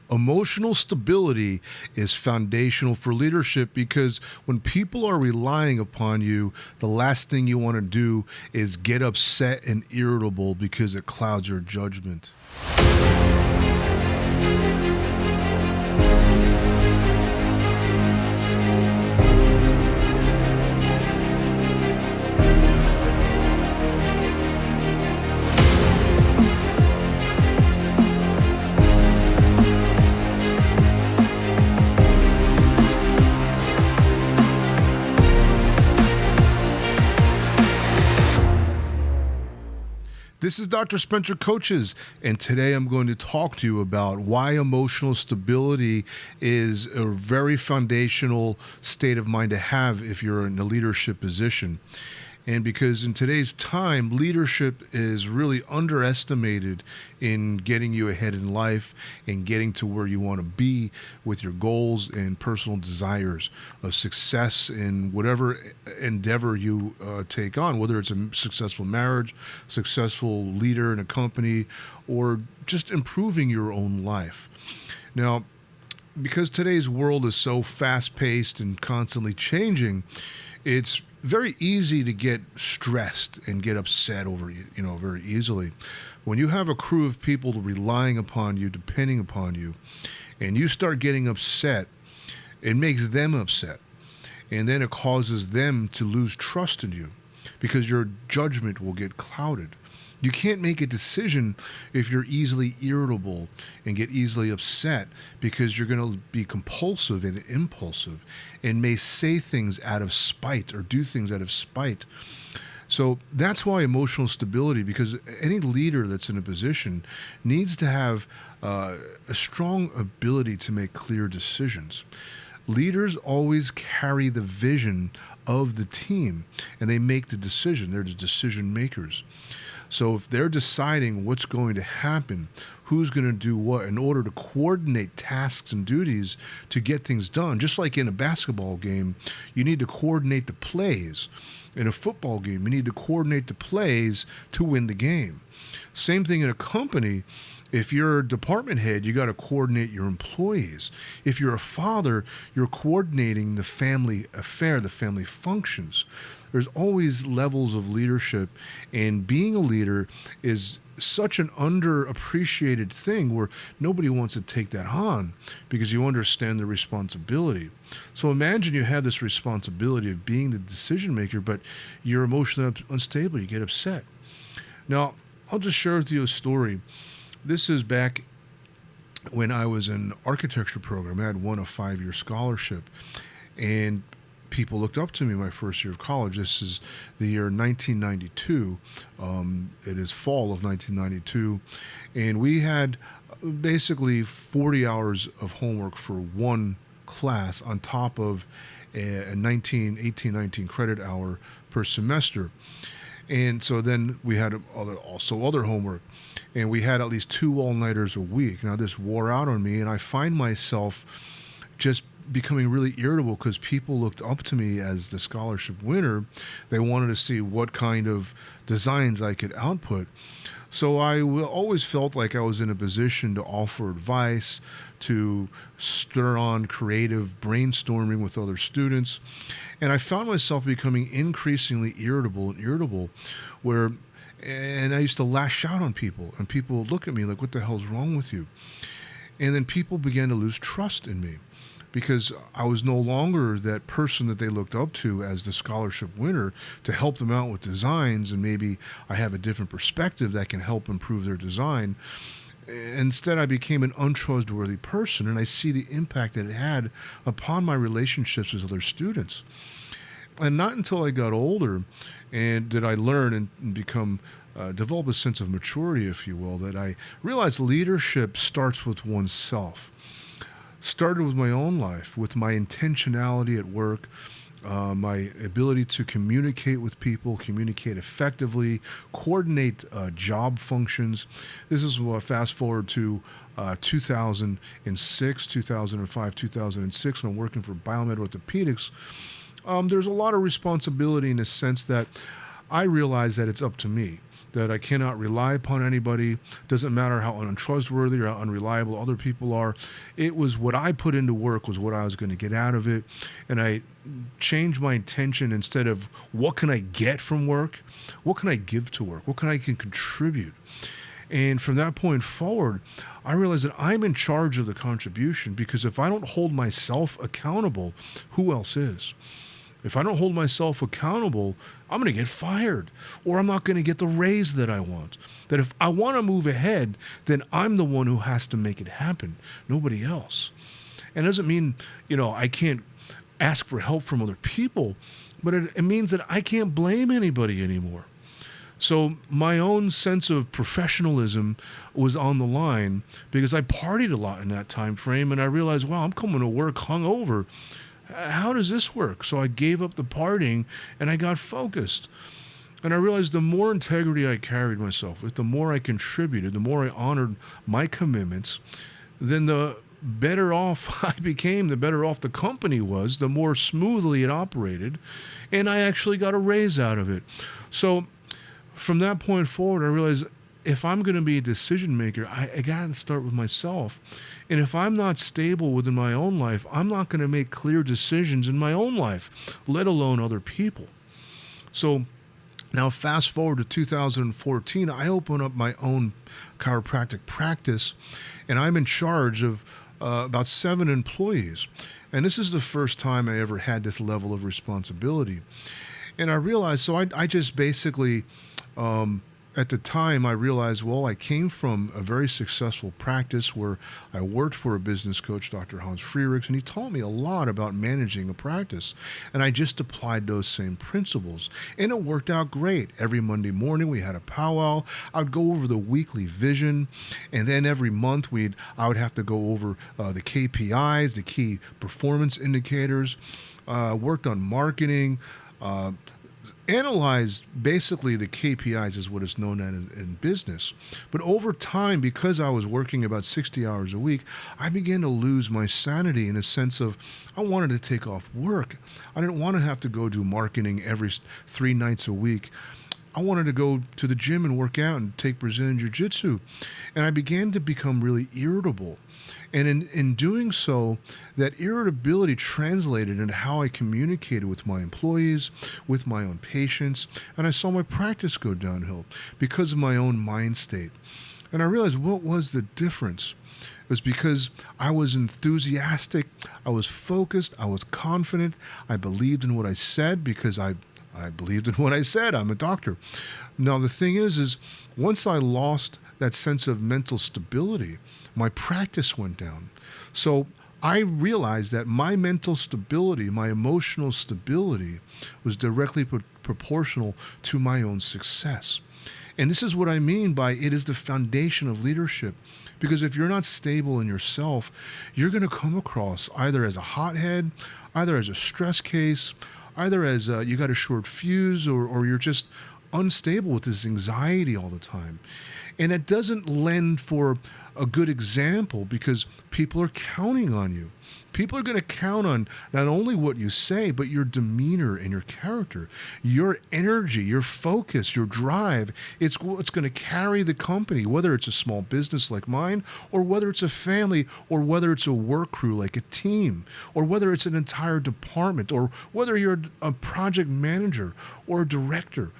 Emotional stability is foundational for leadership because when people are relying upon you, the last thing you want to do is get upset and irritable because it clouds your judgment. This is Dr. Spencer Coaches, and today I'm going to talk to you about why emotional stability is a very foundational state of mind to have if you're in a leadership position. And because in today's time, leadership is really underestimated in getting you ahead in life and getting to where you want to be with your goals and personal desires of success in whatever endeavor you take on, whether it's a successful marriage, successful leader in a company, or just improving your own life. Now, because today's world is so fast-paced and constantly changing, it's very easy to get stressed and get upset over very easily. When you have a crew of people relying upon you, depending upon you, and you start getting upset, it makes them upset. And then it causes them to lose trust in you because your judgment will get clouded. You can't make a decision if you're easily irritable and get easily upset because you're going to be compulsive and impulsive and may say things out of spite or do things out of spite. So that's why emotional stability, because any leader that's in a position needs to have a strong ability to make clear decisions. Leaders always carry the vision of the team and they make the decision. They're the decision makers. So if they're deciding what's going to happen, who's going to do what, in order to coordinate tasks and duties to get things done, just like in a basketball game, you need to coordinate the plays. In a football game, you need to coordinate the plays to win the game. Same thing in a company. If you're a department head, you got to coordinate your employees. If you're a father, you're coordinating the family affair, the family functions. There's always levels of leadership, and being a leader is such an underappreciated thing where nobody wants to take that on because you understand the responsibility. So imagine you have this responsibility of being the decision maker, but you're emotionally unstable, you get upset. Now, I'll just share with you a story. This is back when I was in architecture program. I had won a 5-year scholarship, and people looked up to me my first year of college. This is the year 1992. It is fall of 1992. And we had basically 40 hours of homework for one class on top of a 19 credit hour per semester. And so then we had also other homework. And we had at least 2 all-nighters a week. Now this wore out on me, and I find myself just becoming really irritable because people looked up to me as the scholarship winner. They wanted to see what kind of designs I could output. So I always felt like I was in a position to offer advice, to stir on creative brainstorming with other students. And I found myself becoming increasingly irritable, and I used to lash out on people, and people would look at me like, what the hell's wrong with you? And then people began to lose trust in me, because I was no longer that person that they looked up to as the scholarship winner to help them out with designs, and maybe I have a different perspective that can help improve their design. Instead, I became an untrustworthy person, and I see the impact that it had upon my relationships with other students. And not until I got older and did I learn and become develop a sense of maturity, if you will, that I realized leadership starts with oneself. Started with my own life, with my intentionality at work, my ability to communicate with people, communicate effectively, coordinate job functions. This is fast forward to 2006, 2005, 2006, when I'm working for Biomed Orthopedics. There's a lot of responsibility in the sense that I realized that it's up to me, that I cannot rely upon anybody. Doesn't matter how untrustworthy or how unreliable other people are. It was what I put into work was what I was going to get out of it. And I changed my intention. Instead of what can I get from work, what can I give to work? What can I contribute? And from that point forward, I realized that I'm in charge of the contribution, because if I don't hold myself accountable, who else is? If I don't hold myself accountable, I'm going to get fired, or I'm not going to get the raise that I want. That if I want to move ahead, then I'm the one who has to make it happen, nobody else. And it doesn't mean, I can't ask for help from other people, but it means that I can't blame anybody anymore. So my own sense of professionalism was on the line, because I partied a lot in that time frame, and I realized, wow, I'm coming to work hungover. How does this work? So I gave up the partying and I got focused. And I realized the more integrity I carried myself with, the more I contributed, the more I honored my commitments, then the better off I became, the better off the company was, the more smoothly it operated, and I actually got a raise out of it. So from that point forward, I realized if I'm going to be a decision maker, I got to start with myself. And if I'm not stable within my own life, I'm not going to make clear decisions in my own life, let alone other people. So now fast forward to 2014, I open up my own chiropractic practice, and I'm in charge of about 7 employees. And this is the first time I ever had this level of responsibility. And I realized, so I just basically, at the time, I realized, well, I came from a very successful practice where I worked for a business coach, Dr. Hans Friedrichs, and he taught me a lot about managing a practice. And I just applied those same principles. And it worked out great. Every Monday morning, we had a powwow. I would go over the weekly vision. And then every month, I would have to go over the KPIs, the key performance indicators, worked on marketing, analyzed basically the KPIs is what is known as in business. But over time, because I was working about 60 hours a week, I began to lose my sanity in a sense of I wanted to take off work. I didn't want to have to go do marketing every 3 nights a week. I wanted to go to the gym and work out and take Brazilian Jiu-Jitsu. And I began to become really irritable. And in doing so, that irritability translated into how I communicated with my employees, with my own patients, and I saw my practice go downhill because of my own mind state. And I realized what was the difference. It was because I was enthusiastic, I was focused, I was confident, I believed in what I said because I believed in what I said. I'm a doctor. Now, the thing is once I lost that sense of mental stability, my practice went down. So I realized that my mental stability, my emotional stability was directly proportional to my own success. And this is what I mean by it is the foundation of leadership. Because if you're not stable in yourself, you're going to come across either as a hothead, either as a stress case, either as you got a short fuse, or you're just unstable with this anxiety all the time. And it doesn't lend for a good example because people are counting on you. People are going to count on not only what you say, but your demeanor and your character, your energy, your focus, your drive. It's going to carry the company, whether it's a small business like mine, or whether it's a family, or whether it's a work crew like a team, or whether it's an entire department, or whether you're a project manager or a director.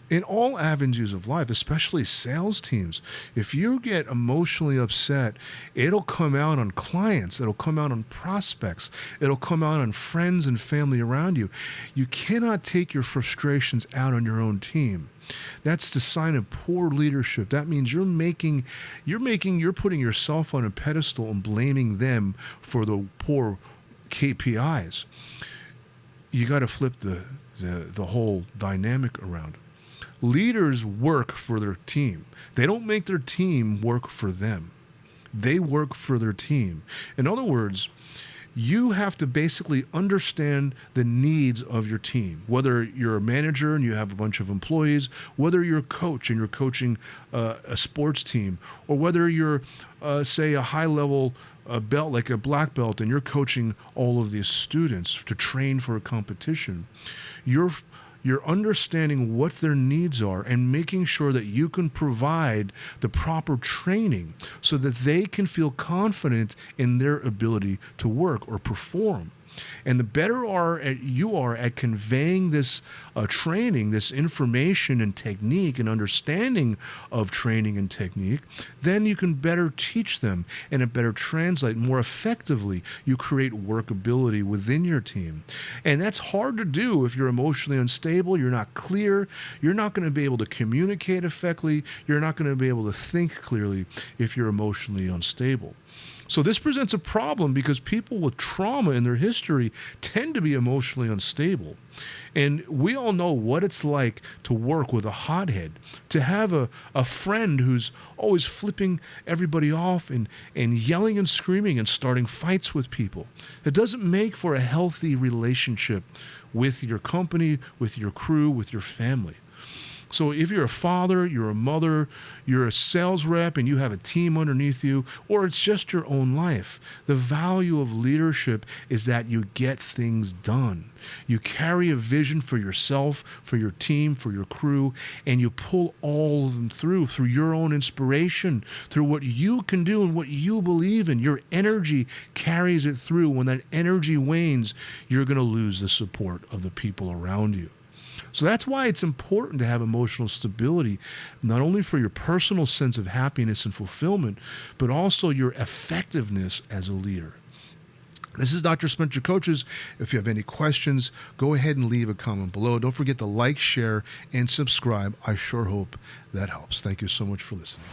In all avenues of life, especially sales teams, if you get emotionally upset, it'll come out on clients, it'll come out on prospects, it'll come out on friends and family around you. You cannot take your frustrations out on your own team. That's the sign of poor leadership. That means you're putting yourself on a pedestal and blaming them for the poor KPIs. You got to flip the whole dynamic around. Leaders work for their team. They don't make their team work for them. They work for their team. In other words, you have to basically understand the needs of your team. Whether you're a manager and you have a bunch of employees, whether you're a coach and you're coaching a sports team, or whether you're, say, a high-level belt like a black belt and you're coaching all of these students to train for a competition, you're understanding what their needs are and making sure that you can provide the proper training so that they can feel confident in their ability to work or perform. And the better you are at conveying this training, this information and technique and understanding of training and technique, then you can better teach them and it better translate more effectively. You create workability within your team. And that's hard to do if you're emotionally unstable, you're not clear, you're not going to be able to communicate effectively, you're not going to be able to think clearly if you're emotionally unstable. So this presents a problem because people with trauma in their history tend to be emotionally unstable. And we all know what it's like to work with a hothead, to have a friend who's always flipping everybody off and yelling and screaming and starting fights with people. It doesn't make for a healthy relationship with your company, with your crew, with your family. So if you're a father, you're a mother, you're a sales rep, and you have a team underneath you, or it's just your own life, the value of leadership is that you get things done. You carry a vision for yourself, for your team, for your crew, and you pull all of them through your own inspiration, through what you can do and what you believe in. Your energy carries it through. When that energy wanes, you're going to lose the support of the people around you. So that's why it's important to have emotional stability, not only for your personal sense of happiness and fulfillment, but also your effectiveness as a leader. This is Dr. Spencer Coaches. If you have any questions, go ahead and leave a comment below. Don't forget to like, share, and subscribe. I sure hope that helps. Thank you so much for listening.